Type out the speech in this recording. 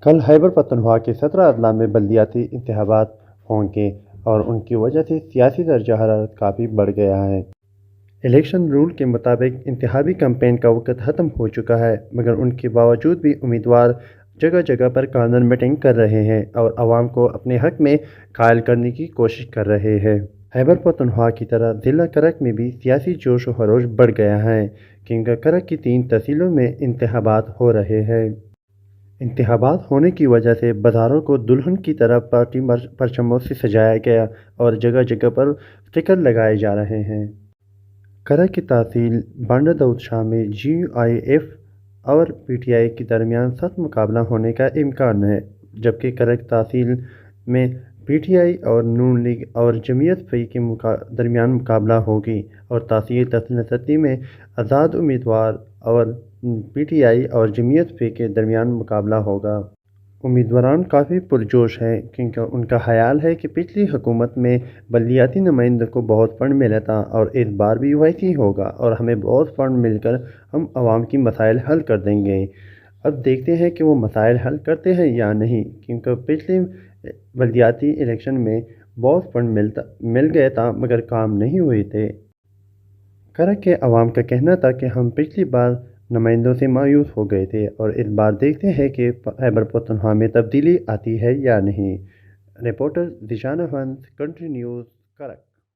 کل خیبر پختونخوا کے 17 اضلاع میں بلدیاتی انتخابات ہوں گے اور ان کی وجہ سے سیاسی درجہ حرارت کافی بڑھ گیا ہے۔ الیکشن رول کے مطابق انتخابی کیمپین کا وقت ختم ہو چکا ہے، مگر ان کے باوجود بھی امیدوار جگہ جگہ پر کارنر میٹنگ کر رہے ہیں اور عوام کو اپنے حق میں قائل کرنے کی کوشش کر رہے ہیں۔ خیبر پختونخوا کی طرح ضلع کرک میں بھی سیاسی جوش و خروش بڑھ گیا ہے، کیونکہ کرک کی 3 تحصیلوں میں انتخابات ہو رہے ہیں۔ انتخابات ہونے کی وجہ سے بازاروں کو دلہن کی طرح پارٹی پرچموں سے سجایا گیا اور جگہ جگہ پر اسٹیکر لگائے جا رہے ہیں۔ کرک کی تحصیل بانڈہ داؤد شاہ میں جی یو آئی ایف اور پی ٹی آئی کے درمیان سخت مقابلہ ہونے کا امکان ہے، جبکہ کرک تحصیل میں پی ٹی آئی اور نون لیگ اور جمعیت فی کے درمیان مقابلہ ہوگی، اور تحصیل 37 میں آزاد امیدوار اور پی ٹی آئی اور جمعیت فی کے درمیان مقابلہ ہوگا۔ امیدواران کافی پرجوش ہیں، کیونکہ ان کا خیال ہے کہ پچھلی حکومت میں بلدیاتی نمائندوں کو بہت فنڈ ملا تھا اور اس بار بھی ویسے ہی ہوگا اور ہمیں بہت فنڈ مل کر ہم عوام کی مسائل حل کر دیں گے۔ اب دیکھتے ہیں کہ وہ مسائل حل کرتے ہیں یا نہیں، کیونکہ پچھلے بلدیاتی الیکشن میں بہت فنڈ مل گیا تھا مگر کام نہیں ہوئے تھے۔ کرک کے عوام کا کہنا تھا کہ ہم پچھلی بار نمائندوں سے مایوس ہو گئے تھے اور اس بار دیکھتے ہیں کہ خیبر پختونخوا میں تبدیلی آتی ہے یا نہیں۔ Reporter Zeeshan Ahmed, country news, کرک۔